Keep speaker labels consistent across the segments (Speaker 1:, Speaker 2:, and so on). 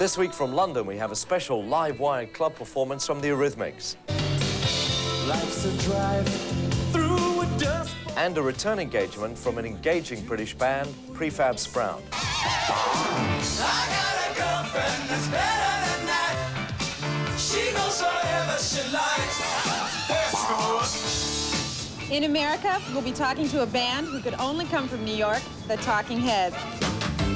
Speaker 1: This week from London, we have a special live wired club performance from the Eurythmics.
Speaker 2: Life's a drive through a dust.
Speaker 1: And a return engagement from an engaging British band, Prefab Sprout.
Speaker 2: I got a girlfriend that's better than that. She goes wherever she likes.
Speaker 3: In America, we'll be talking to a band who could only come from New York, the Talking Heads.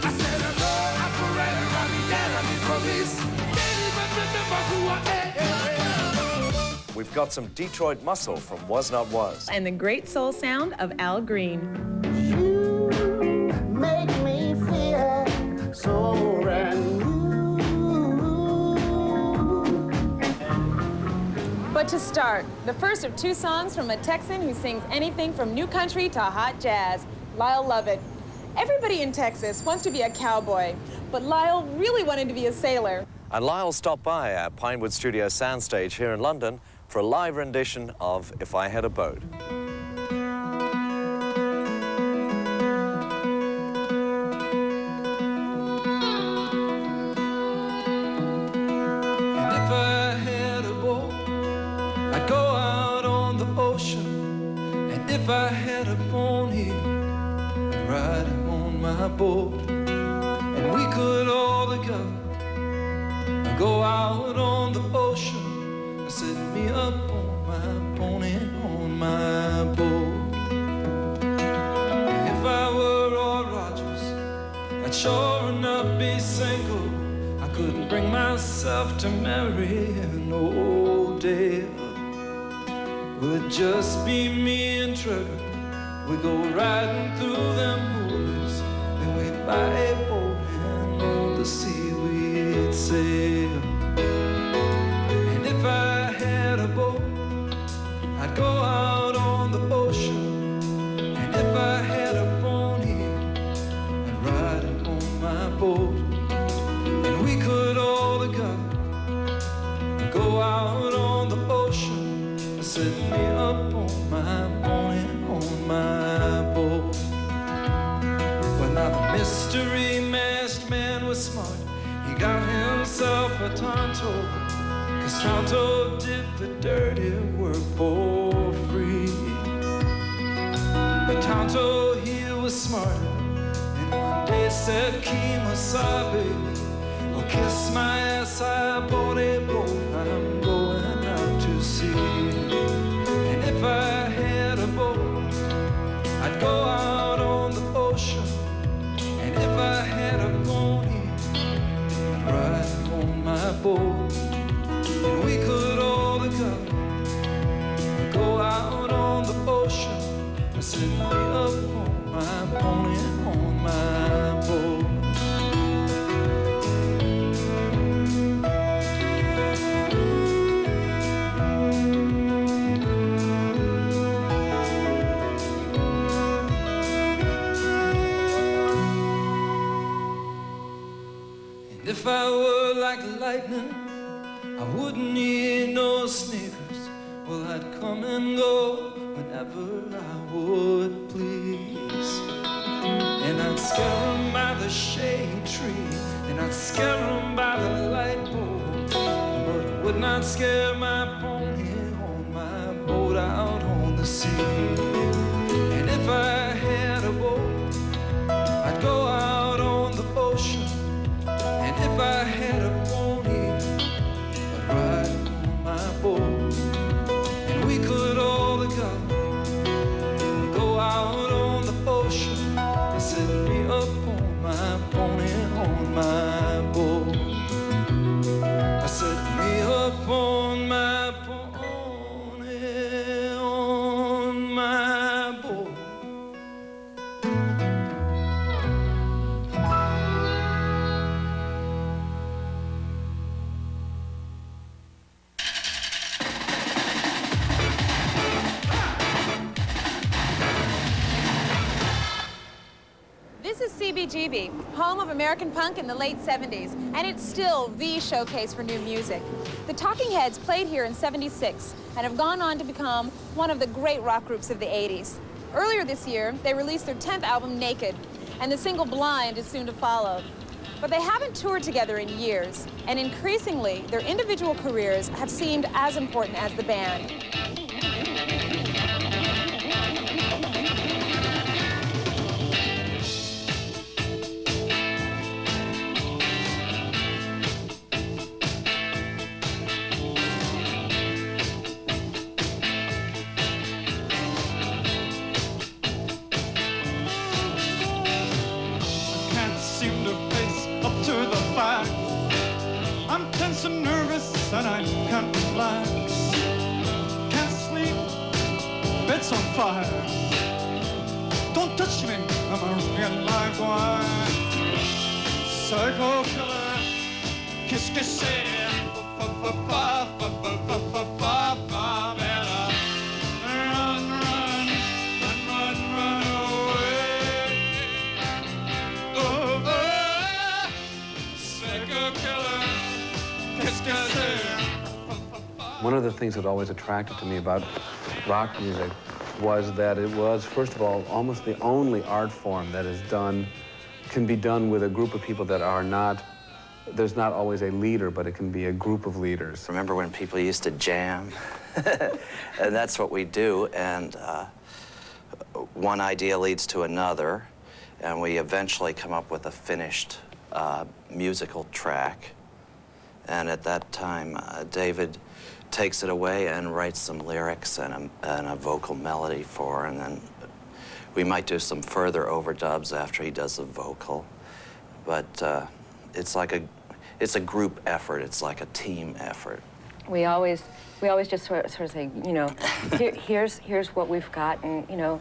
Speaker 2: I said, operator, run me down, I need police. Can't even remember who I am.
Speaker 1: We've got some Detroit muscle from Was Not Was.
Speaker 3: And the great soul sound of Al Green.
Speaker 4: You make me feel so brand new.
Speaker 3: But to start, the first of two songs from a Texan who sings anything from new country to hot jazz, Lyle Lovett. Everybody in Texas wants to be a cowboy, but Lyle really wanted to be a sailor.
Speaker 1: And Lyle stopped by our Pinewood Studio soundstage here in London for a live rendition of If I Had a Boat.
Speaker 2: And if I had a boat, I'd go out on the ocean. And if I had a pony, I'd ride him on my boat. And we could all together go out on the ocean. Set me up on my pony, on my boat. If I were Roy Rogers, I'd sure enough be single. I couldn't bring myself to marry an old Dale. Will it just be me and Trevor? We go riding through them woods, then we'd buy a boat and on the sea we'd sail. If I had a boat, I'd go out on the ocean. And if I had a pony, I'd ride it on my boat. And we could all together go out on the ocean and set me up on my pony, on my boat. Well, now the mystery masked man was smart. He got himself a Tonto. Cause Tonto did the dirty work for free. But Tonto, he was smarter. And one day said, Kemosabe, well, kiss my ass, I bought a boat. I'm going out to sea. And if I had a boat, I'd go out on the ocean. And if I had a pony, I'd ride on my boat. And we could all together go out on the ocean and set me up on my pony, on my boat. And if I were like lightning, I wouldn't need no sneakers. Well, I'd come and go whenever I would please. And I'd scare 'em by the shade tree, and I'd scare 'em by the light pole, but I would not scare my pony on my boat out on the sea. And if I had a boat, I'd go out on the ocean. And if I had a pony, ride on my boat. And we could all together go out on the ocean and set me up on my pony, on my boat. I set me up on my pony, on my boat.
Speaker 3: This is CBGB, home of American punk in the late 70s, and it's still the showcase for new music. The Talking Heads played here in '76 and have gone on to become one of the great rock groups of the '80s. Earlier this year, they released their 10th album, Naked, and the single Blind is soon to follow. But they haven't toured together in years, and increasingly, their individual careers have seemed as important as the band.
Speaker 2: I'm tense and nervous and I can't relax. Can't sleep, bed's on fire. Don't touch me, I'm a real live wire. Psycho killer, kiss kiss
Speaker 5: One of the things that always attracted to me about rock music was that it was, first of all, almost the only art form that is done, can be done with a group of people that are not, there's not always a leader, but it can be a group of leaders.
Speaker 1: Remember when people used to jam? And that's what we do, and one idea leads to another, and we eventually come up with a finished musical track. And at that time, David takes it away and writes some lyrics and a vocal melody for her, and then we might do some further overdubs after he does the vocal. But it's a group effort. It's like a team effort.
Speaker 6: We always just sort of say, you know, here's what we've got, and you know,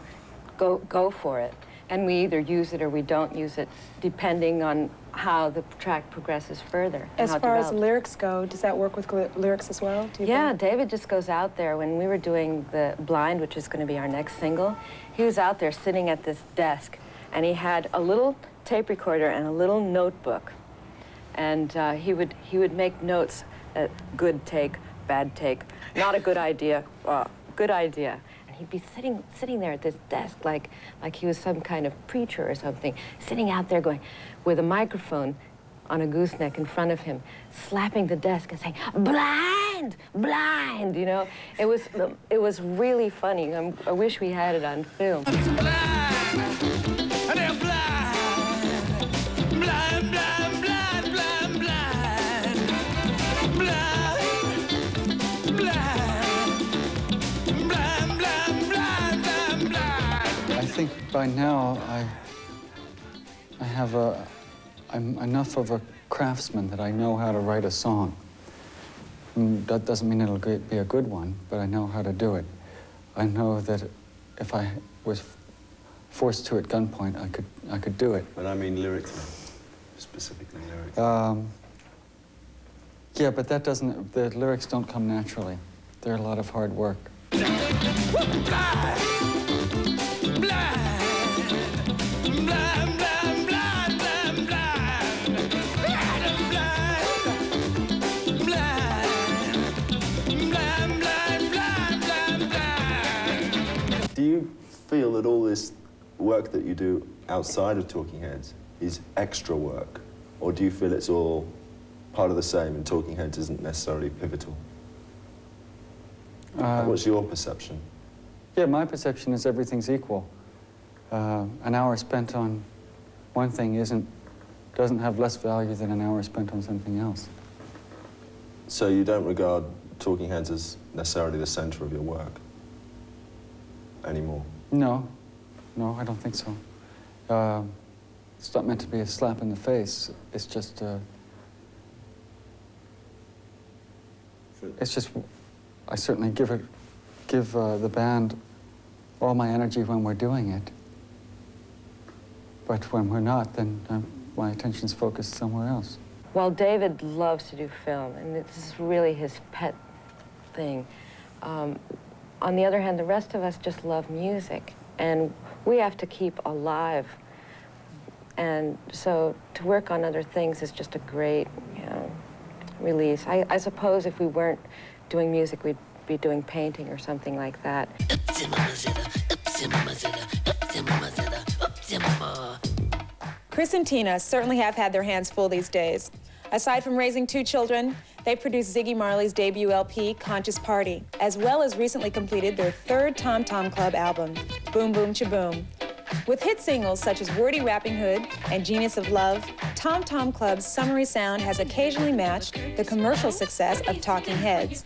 Speaker 6: go for it. And we either use it or we don't use it, depending on how the track progresses further.
Speaker 3: As far as lyrics go, does that work with lyrics as well, do you think?
Speaker 6: David just goes out there. When we were doing the Blind, which is going to be our next single, he was out there sitting at this desk, and he had a little tape recorder and a little notebook. And he would make notes, good take, bad take, not a good idea, good idea. He'd be sitting there at this desk like he was some kind of preacher or something, sitting out there going, with a microphone on a gooseneck in front of him, slapping the desk and saying, "Blind, blind," you know? It was really funny. I wish we had it on film.
Speaker 7: I think by now I'm enough of a craftsman that I know how to write a song. That doesn't mean it'll be a good one, but I know how to do it. I know that if I was forced to at gunpoint, I could do it.
Speaker 8: But I mean lyrically, specifically lyrically.
Speaker 7: Yeah, but that doesn't, the lyrics don't come naturally. They're a lot of hard work.
Speaker 8: Do you feel that all this work that you do outside of Talking Heads is extra work? Or do you feel it's all part of the same and Talking Heads isn't necessarily pivotal? What's your perception?
Speaker 7: Yeah, my perception is everything's equal. An hour spent on one thing doesn't have less value than an hour spent on something else.
Speaker 8: So you don't regard Talking Heads as necessarily the center of your work anymore?
Speaker 7: No, I don't think so. It's not meant to be a slap in the face. It's just, I certainly give the band all my energy when we're doing it. But when we're not, then my attention's focused somewhere else.
Speaker 6: Well, David loves to do film, and this is really his pet thing. On the other hand, the rest of us just love music, and we have to keep alive. And so to work on other things is just a great, release. I suppose if we weren't doing music, we'd be doing painting or something like that.
Speaker 3: Chris and Tina certainly have had their hands full these days. Aside from raising 2 children, they produced Ziggy Marley's debut LP, Conscious Party, as well as recently completed their 3rd Tom Tom Club album, Boom Boom Cha-Boom. With hit singles such as Wordy Rapping Hood and Genius of Love, Tom Tom Club's summery sound has occasionally matched the commercial success of Talking Heads.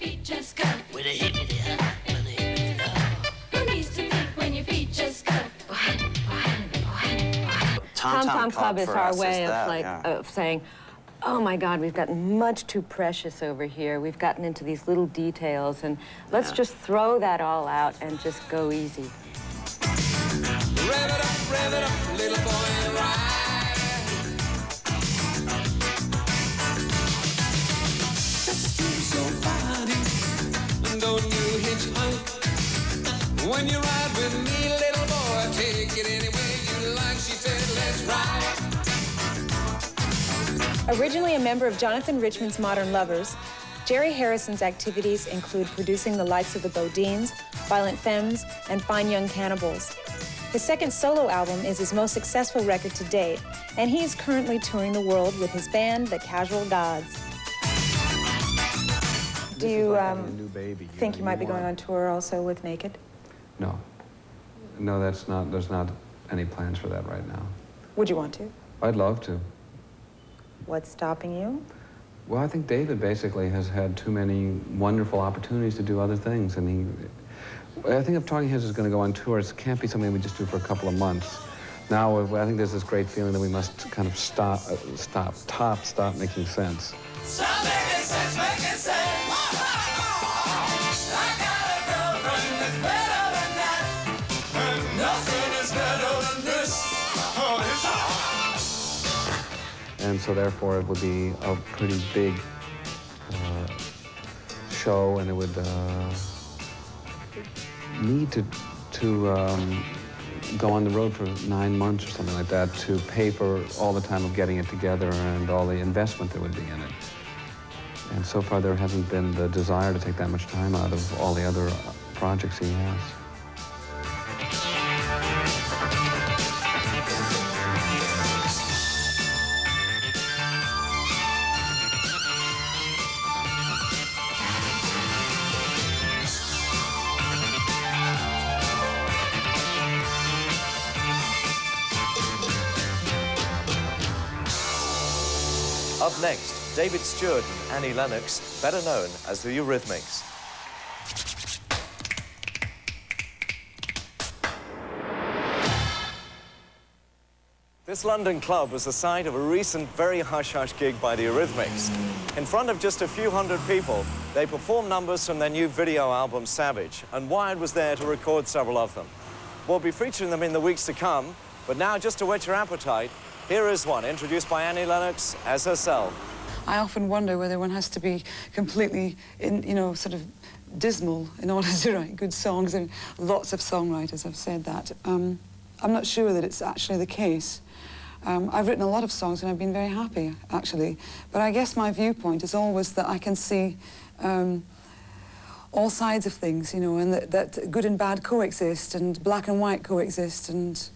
Speaker 6: Tom Tom Club is
Speaker 1: for
Speaker 6: our
Speaker 1: us
Speaker 6: way
Speaker 1: is
Speaker 6: of
Speaker 1: that,
Speaker 6: of saying, oh my God, we've gotten much too precious over here. We've gotten into these little details, and let's just throw that all out and just go easy.
Speaker 2: Rev it up, little boy, ride. Just use your body, don't you hitchhike. When you ride with me, little boy, take it any way you like. She said, let's ride.
Speaker 3: Originally a member of Jonathan Richman's Modern Lovers, Jerry Harrison's activities include producing the likes of the Bodines, Violent Femmes, and Fine Young Cannibals. His 2nd solo album is his most successful record to date, and he is currently touring the world with his band, The Casual Gods. Do you think you might be going on tour also with Naked?
Speaker 5: No. No, there's not any plans for that right now.
Speaker 3: Would you want to?
Speaker 5: I'd love to.
Speaker 3: What's stopping you?
Speaker 5: Well, I think David basically has had too many wonderful opportunities to do other things, and I think if Talking Heads is going to go on tour, it can't be something we just do for a couple of months. Now, I think there's this great feeling that we must kind of stop making sense.
Speaker 2: Stop making sense, making sense. I got a girlfriend that's better than that. And nothing is better than this.
Speaker 5: And so therefore it would be a pretty big show, and it would need to go on the road for 9 months or something like that to pay for all the time of getting it together and all the investment that would be in it. And so far there hasn't been the desire to take that much time out of all the other projects he has.
Speaker 9: Up next, David Stewart and Annie Lennox, better known as the Eurythmics. This London club was the site of a recent very hush-hush gig by the Eurythmics. In front of just a few hundred people, they performed numbers from their new video album, Savage, and Wired was there to record several of them. We'll be featuring them in the weeks to come, but now, just to whet your appetite, here is one, introduced by Annie Lennox as herself.
Speaker 10: I often wonder whether one has to be completely, sort of dismal in order to write good songs, and lots of songwriters have said that. I'm not sure that it's actually the case. I've written a lot of songs and I've been very happy, actually. But I guess my viewpoint is always that I can see all sides of things, and that good and bad coexist, and black and white coexist, and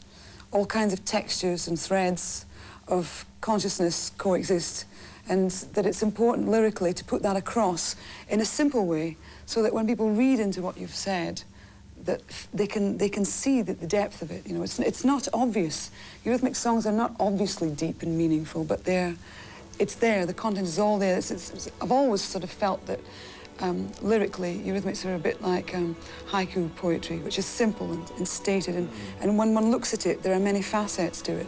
Speaker 10: all kinds of textures and threads of consciousness coexist, and that it's important lyrically to put that across in a simple way so that when people read into what you've said, that they can see the depth of it. It's not obvious. Eurythmic songs are not obviously deep and meaningful, but it's there, the content is all there. I've always sort of felt that lyrically, Eurythmics are a bit like haiku poetry, which is simple and stated, and when one looks at it, there are many facets to it.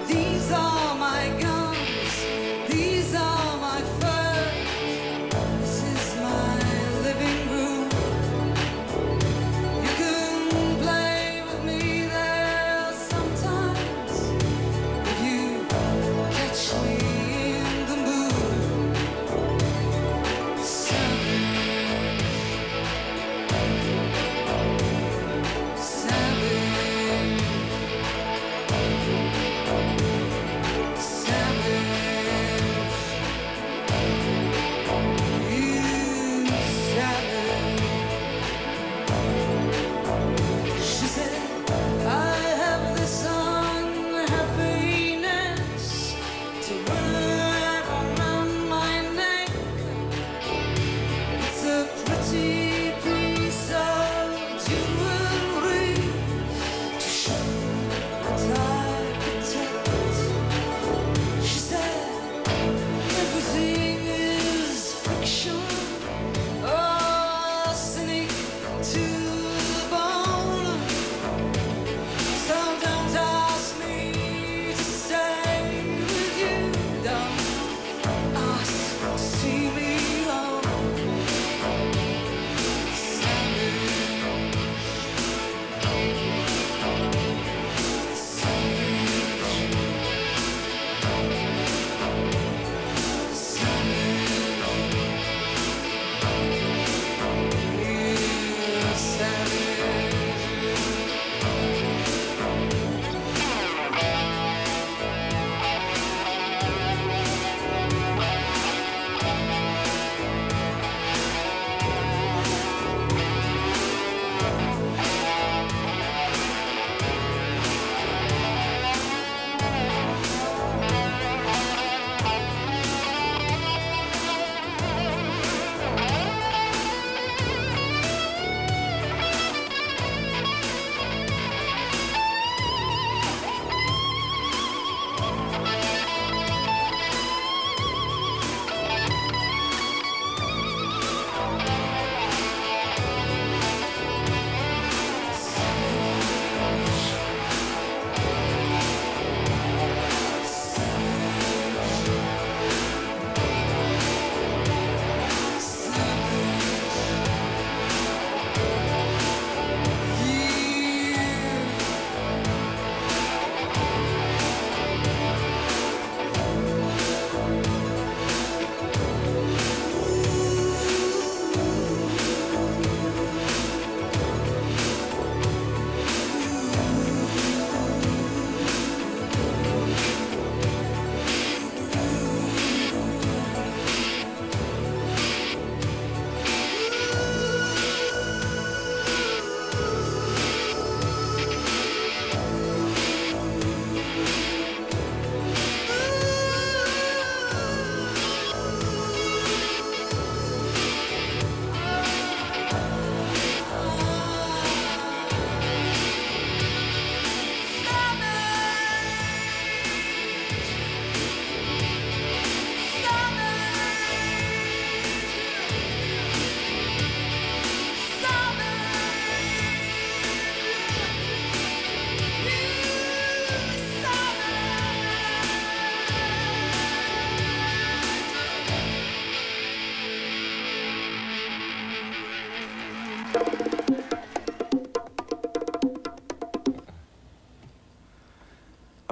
Speaker 2: These are my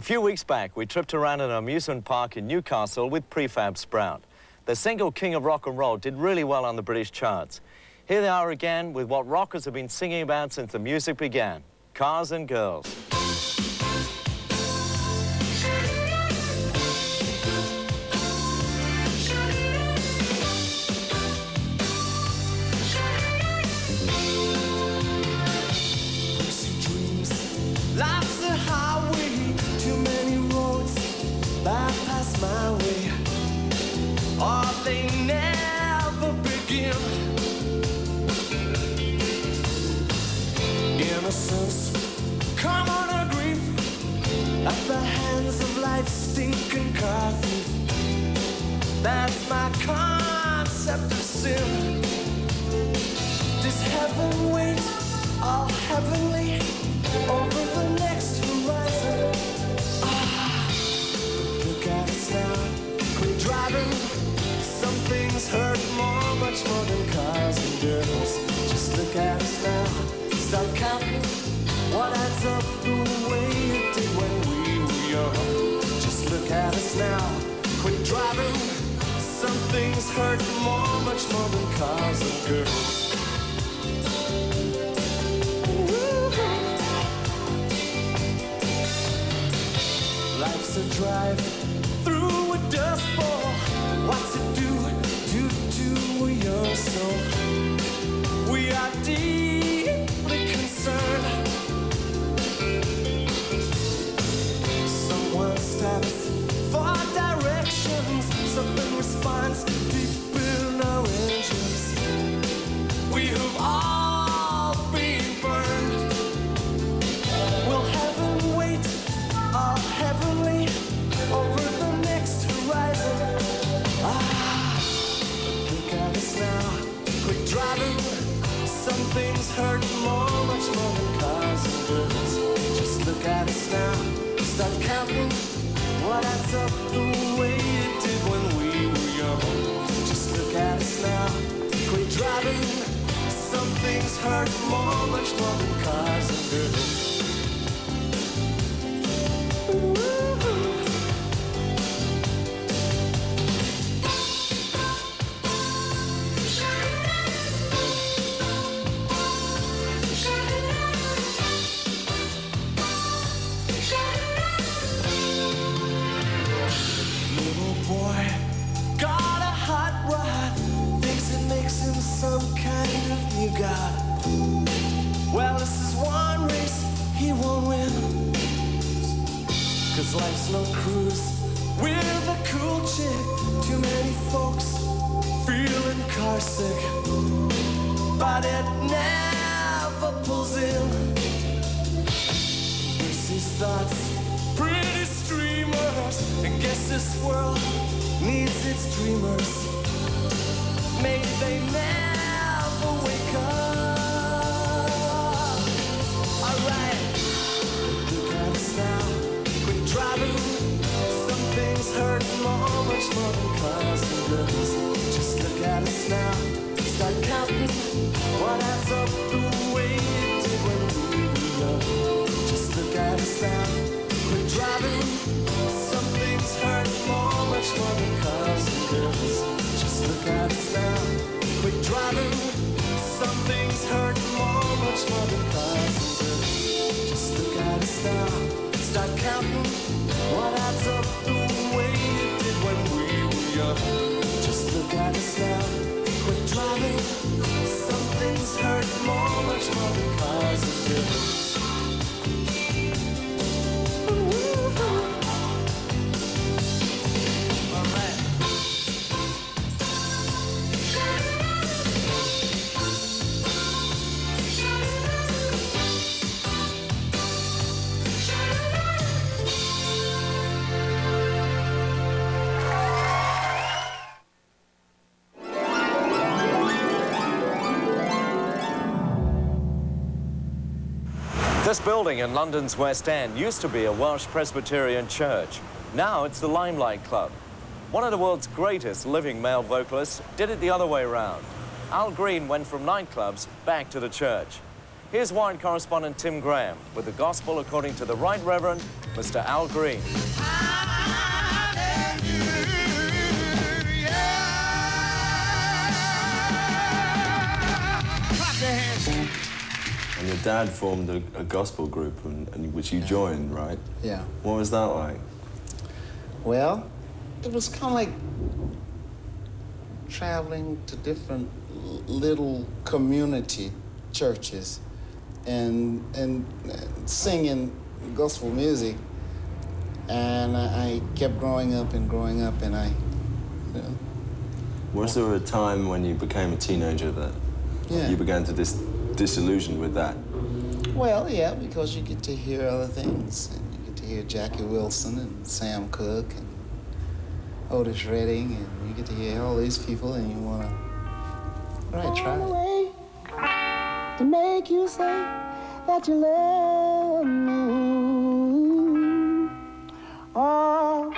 Speaker 9: few weeks back, we tripped around an amusement park in Newcastle with Prefab Sprout. The single King of Rock and Roll did really well on the British charts. Here they are again with what rockers have been singing about since the music began, cars and girls.
Speaker 2: Life's a highway, too many roads bypass my way, or they never begin. Innocence, come on a grief, at the hands of life's stinking car thief. That's my concept of sin. Does heaven wait, all heavenly, over the next horizon? Ah, look at us now, quit driving. Some things hurt more, much more than cars and girls. Just look at us now, start counting what adds up the way it did when we were young. Just look at us now, quit driving. Some things hurt more, much more than cars and girls. Life's a drive through a dust bowl. What's it do to your soul? We are deeply concerned. Someone stops for directions. Something responds deep in our engines. We have all been burned. Will heaven wait, all heavenly, over the next horizon? Ah, look at us now, quit driving. Some things hurt more, much more than cars and girls. Just look at us now, start counting what adds up the way it did when we were young. Just look at us now, quit driving. Some things hurt more, much more than cars and girls. Some kind of new god. Well, this is one race he won't win, 'cause life's no cruise with a cool chick. Too many folks feeling car sick, but it never pulls in. This is thoughts, pretty streamers, and guess this world needs its dreamers. Maybe they never wake up. Alright, look at us now, quit driving. Some things hurt more, much more than cars and girls. Just look at us now, start counting what adds up the way it did when we were young. Just look at us now, quit driving. Some things hurt more, much more than cars and girls. Just look at us now, quit driving. Some things hurt more, much more than cars and girls. Just look at us now, start counting what adds up the way it did when we were young. Just look at us now, quit driving. Some things hurt more, much more than cars and girls.
Speaker 9: This building in London's West End used to be a Welsh Presbyterian church. Now it's the Limelight Club. One of the world's greatest living male vocalists did it the other way around. Al Green went from nightclubs back to the church. Here's wine correspondent Tim Graham with the gospel according to the Right Reverend Mr. Al Green.
Speaker 8: And your dad formed a gospel group, and which you joined, right?
Speaker 11: Yeah.
Speaker 8: What was that like?
Speaker 11: Well, it was kind of like traveling to different little community churches and singing gospel music. And I kept growing up, and I, you know.
Speaker 8: Was there a time when you became a teenager that you began to disillusion with that?
Speaker 11: Well, yeah, because you get to hear other things. And you get to hear Jackie Wilson and Sam Cooke and Otis Redding, and you get to hear all these people, and you want to, try it.
Speaker 4: Way to make you say that you love me. Oh,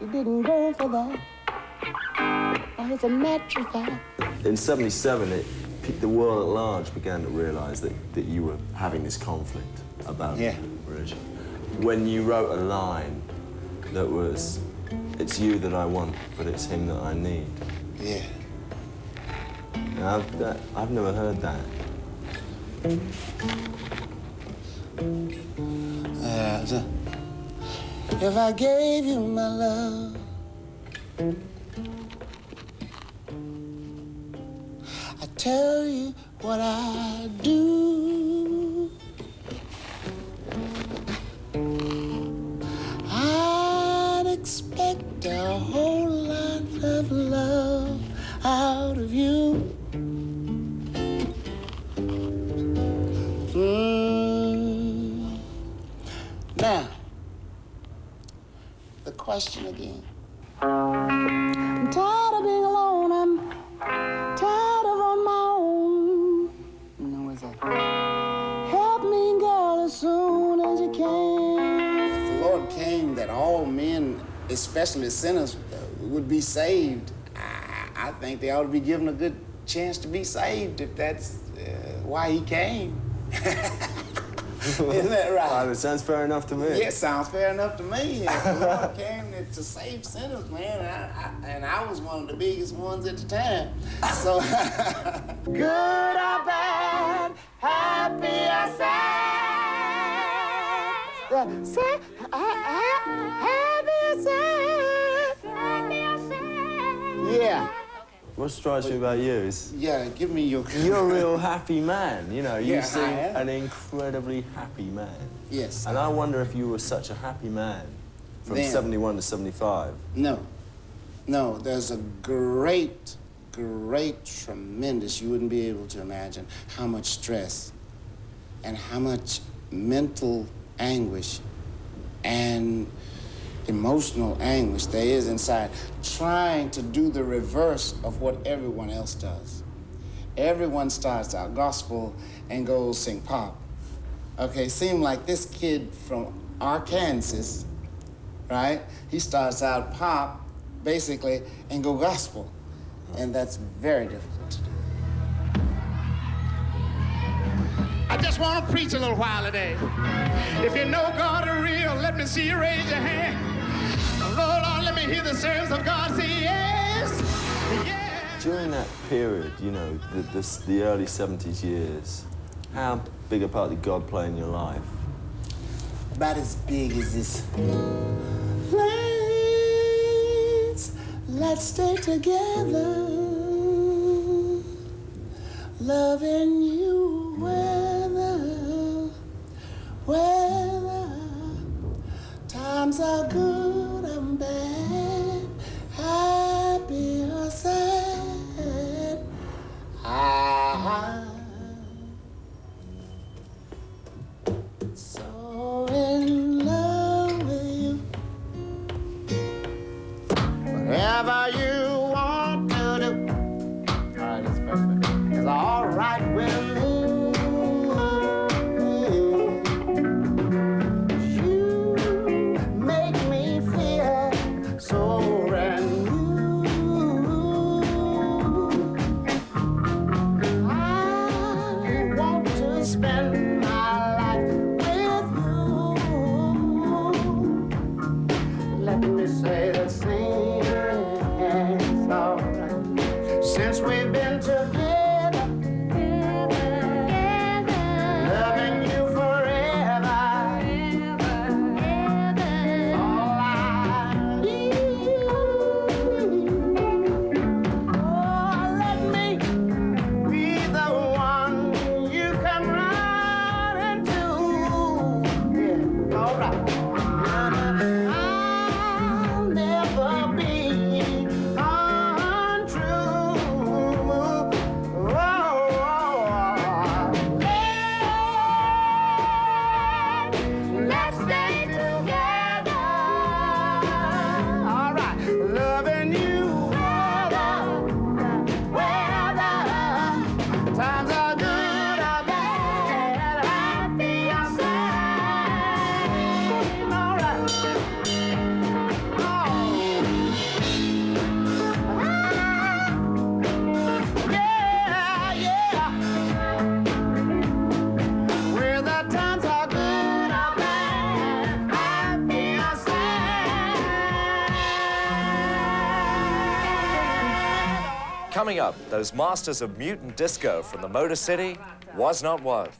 Speaker 4: you didn't go for that. Oh, it's a natural fact.
Speaker 8: In '77, the world at large began to realize that you were having this conflict about religion. When you wrote a line that was, "It's you that I want, but it's him that I need."
Speaker 11: Yeah.
Speaker 8: Now, I've never heard that.
Speaker 11: If I gave you my love, I tell you what I do. I'd expect a whole lot of love out of you. Now, the question again.
Speaker 4: I'm tired of being alone. I'm tired of on my own.
Speaker 11: No, what's that?
Speaker 4: Help me, girl, as soon as you can.
Speaker 11: If the Lord came that all men, especially sinners, would be saved, I think they ought to be given a good chance to be saved if that's why he came. Isn't that right?
Speaker 8: That sounds fair enough to me.
Speaker 11: Yeah, sounds fair enough to me. If the Lord came to save sinners, man, and I was one of the biggest ones at the time. So,
Speaker 4: Good or bad, happy or sad. Happy or sad. Happy or sad.
Speaker 11: yeah.
Speaker 8: What strikes me about you is
Speaker 11: Yeah, give me your...
Speaker 8: you're a real happy man, you know. You
Speaker 11: Yeah,
Speaker 8: seem
Speaker 11: I am.
Speaker 8: an incredibly happy man.
Speaker 11: Yes.
Speaker 8: And I wonder if you were such a happy man from
Speaker 11: Then.
Speaker 8: 71 to 75.
Speaker 11: No, there's a great, tremendous, you wouldn't be able to imagine how much stress and how much mental anguish and emotional anguish there is inside trying to do the reverse of what everyone else does. Everyone starts out gospel and goes sing pop. Okay, seem like this kid from Arkansas, right? He starts out pop, basically, and go gospel. And that's very difficult to do.
Speaker 4: I just want to preach a little while today. If you know God is real, let me see you raise your hand. Lord, let me hear the servants of God say yes, yes.
Speaker 8: During that period, you know, the early 70s years, how big a part did God play in your life?
Speaker 11: About as big as this. Let's stay together, loving you whether times are good and bad, happy or sad. I'm so in love with you. Whatever you want to do. All right, it's perfect. It's all right with me. spend my life with you. Let me say the same thing, all right. Since we've been together, loving you forever, all I need. Oh, let me be the one you come running to. Yeah, all right. I'll never be untrue. Let's stay together. All right, loving you whether times are good or bad, I'll be your side. All right. Yeah, yeah. Whether times are good or bad, I'll be your side.
Speaker 9: Coming up, those masters of mutant disco from the Motor City, Was Not Was.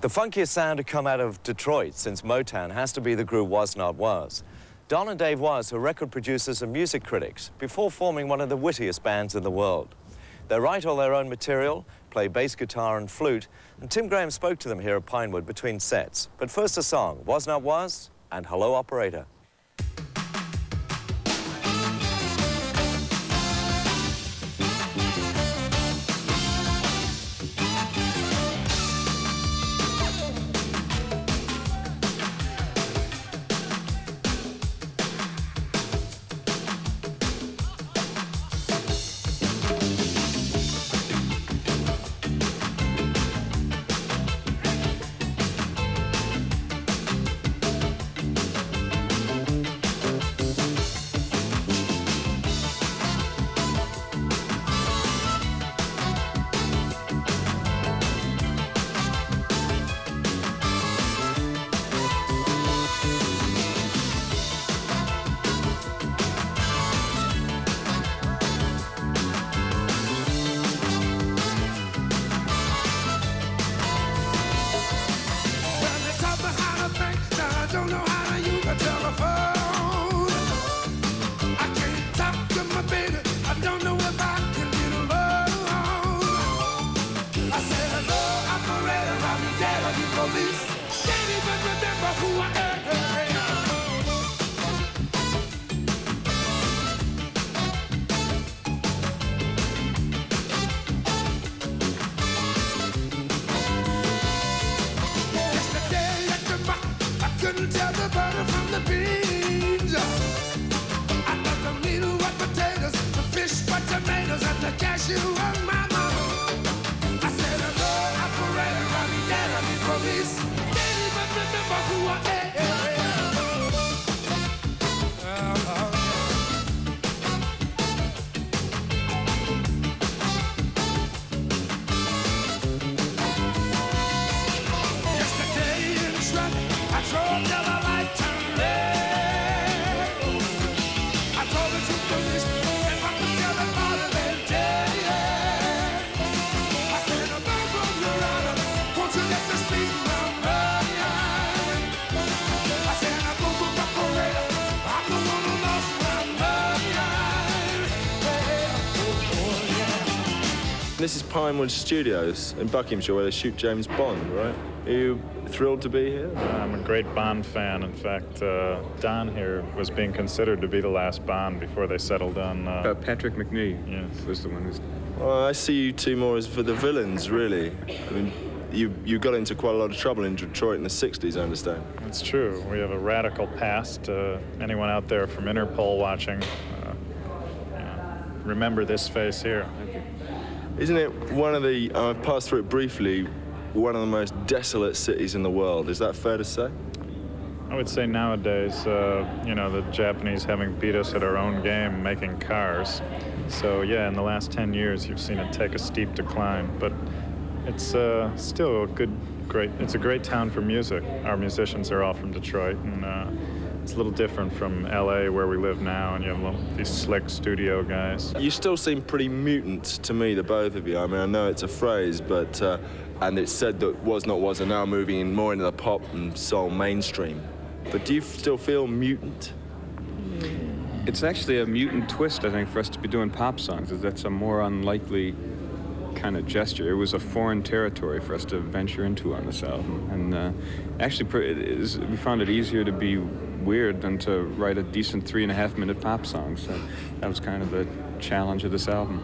Speaker 9: The funkiest sound to come out of Detroit since Motown has to be the group Was Not Was. Don and Dave Was are record producers and music critics before forming one of the wittiest bands in the world. They write all their own material, play bass guitar and flute, and Tim Graham spoke to them here at Pinewood between sets. But first a song, Was Not Was and Hello Operator.
Speaker 2: Well, they taught me how to think, now I don't know how to use a telephone. I can't talk to my baby, I don't know if I can get alone. I said, hello, operator, I'm dead on you police. Can't even remember who I am. Yesterday at the market, I couldn't tell the butter from the beans. I thought the meat was potatoes, the fish were tomatoes, and the cashew was my mama. I said, hello, operator, I'm dead on the police. Can't even remember who I am. Yesterday in traffic, I drove till the light turned red. I told the two policemen if I could tell them all of their day. I said, "No, Your Honor, won't you let me speak my mind?" I said, "I'm the operator, I'm the one who lost my mind."
Speaker 8: This is Pinewood Studios in Buckinghamshire where they shoot James Bond, right? Are you thrilled to be here?
Speaker 12: I'm a great Bond fan. In fact, Don here was being considered to be the last Bond before they settled on...
Speaker 5: Patrick McNee
Speaker 12: Yes.
Speaker 5: was the one who's...
Speaker 8: Well, I see you two more as for the villains, really. I mean, you got into quite a lot of trouble in Detroit in the 60s, I understand.
Speaker 12: It's true. We have a radical past. Anyone out there from Interpol watching, remember this face here.
Speaker 5: Thank you.
Speaker 8: Isn't it one of the, I've passed through it briefly, one of the most desolate cities in the world? Is that fair to say?
Speaker 12: I would say nowadays, you know, the Japanese having beat us at our own game making cars. So yeah, in the last 10 years, you've seen it take a steep decline, but it's still a it's a great town for music. Our musicians are all from Detroit, and it's a little different from LA where we live now, and you have these slick studio guys.
Speaker 8: You still seem pretty mutant to me, the both of you. I mean, I know it's a phrase, but, and it's said that Was Not Was are now moving more into the pop and soul mainstream. But do you still feel mutant?
Speaker 5: It's actually a mutant twist, I think, for us to be doing pop songs. That's a more unlikely kind of gesture. It was a foreign territory for us to venture into on this album. And actually, we found it easier to be weird than to write a decent 3.5-minute pop song. So that was kind of the challenge of this album.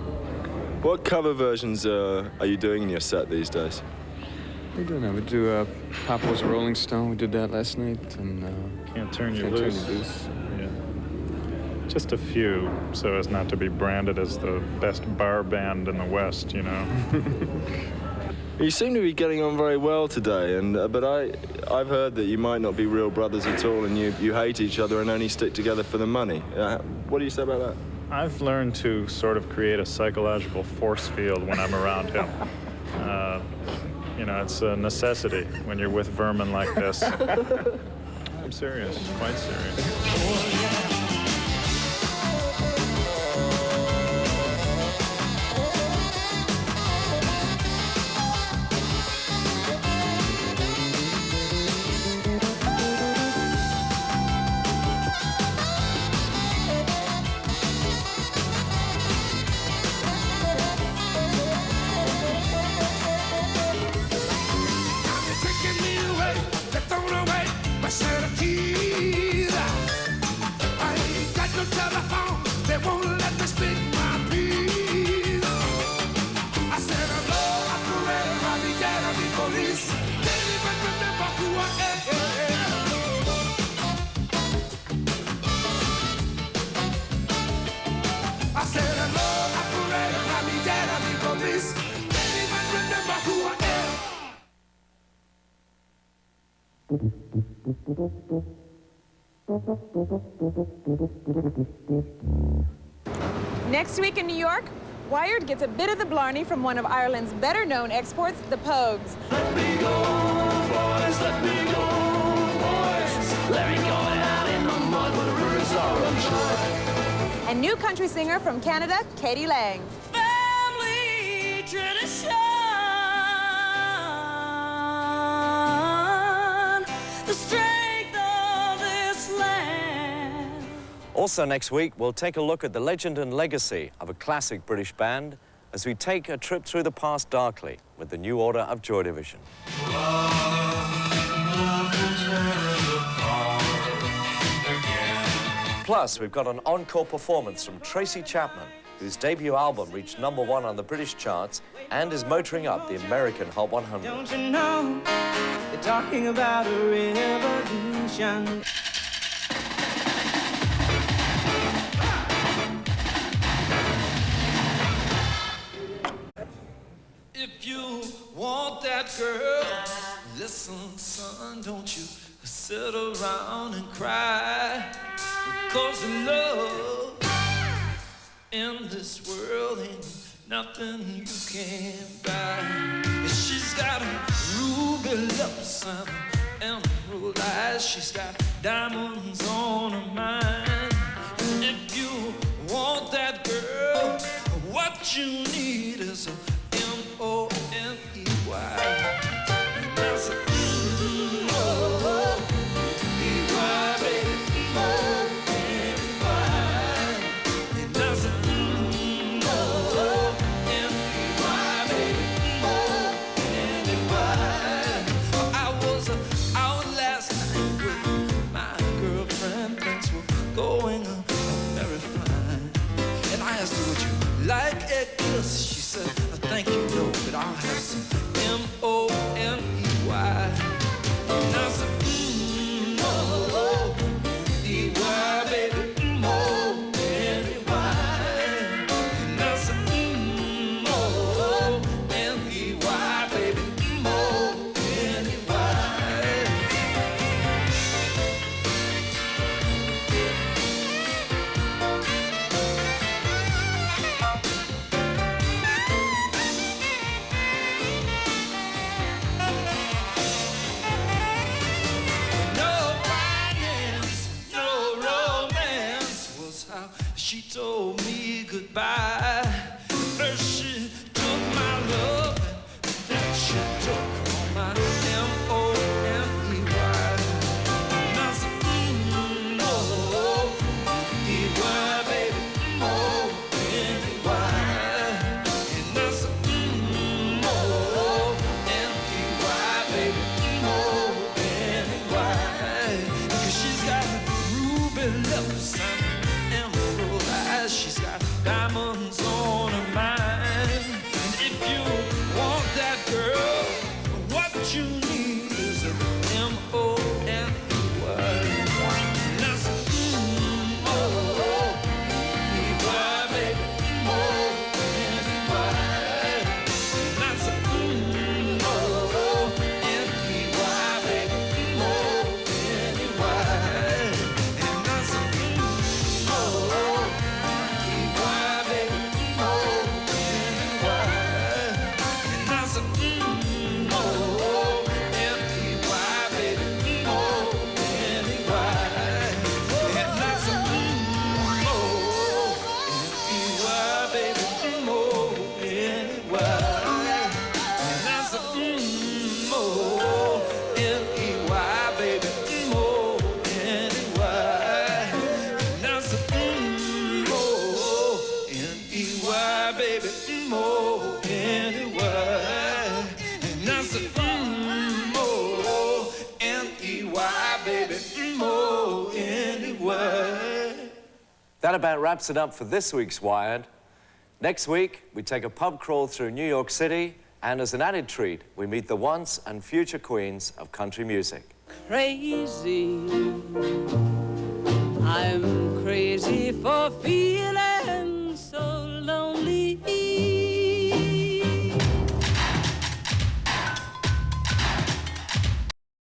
Speaker 8: What cover versions are you doing in your set these days?
Speaker 5: We do that. We do Papa Was a Rolling Stone. We did that last night. And
Speaker 12: Can't Turn You Loose. Yeah. Just a few, so as not to be branded as the best bar band in the West, you know.
Speaker 8: You seem to be getting on very well today, and but I've heard that you might not be real brothers at all, and you hate each other and only stick together for the money. What do you say about that?
Speaker 12: I've learned to sort of create a psychological force field when I'm around him. You know, it's a necessity when you're with vermin like this. I'm serious, quite serious.
Speaker 3: Next week in New York, Wired gets a bit of the blarney from one of Ireland's better-known exports, the Pogues.
Speaker 2: Let me go, boys, let me go, boys. Let me go out in the mud where the rivers are unsure.
Speaker 3: And new country singer from Canada, Katie Lang.
Speaker 2: Family tradition, the strength of this land.
Speaker 9: Also next week, we'll take a look at the legend and legacy of a classic British band as we take a trip through the past darkly with the New Order of Joy Division. Plus, we've got an encore performance from Tracy Chapman, whose debut album reached #1 on the British charts and is motoring up the American Hot 100.
Speaker 2: Don't you know, they're talking about a revolution. If you want that girl, listen, son, don't you sit around and cry. Because love in this world ain't nothing you can buy. She's got a ruby lips and emerald eyes. She's got diamonds on her mind. If you want that girl, what you need is a M-O-N-E-Y. That's a M-O-N-E-Y, baby. Like it is, she said, thank you, no, but I'll have some M-O-N-E-Y. And I said, M-O-N-E-Y, baby, M-O-N-E-Y. And I said, M-O-N-E-Y, baby, M-O-N-E-Y. oh, anyway. And I said, oh, N-E-Y, baby, oh, anyway.
Speaker 9: That about wraps it up for this week's Wired. Next week, we take a pub crawl through New York City, and as an added treat, we meet the once and future queens of country music.
Speaker 13: Crazy, I'm crazy for feeling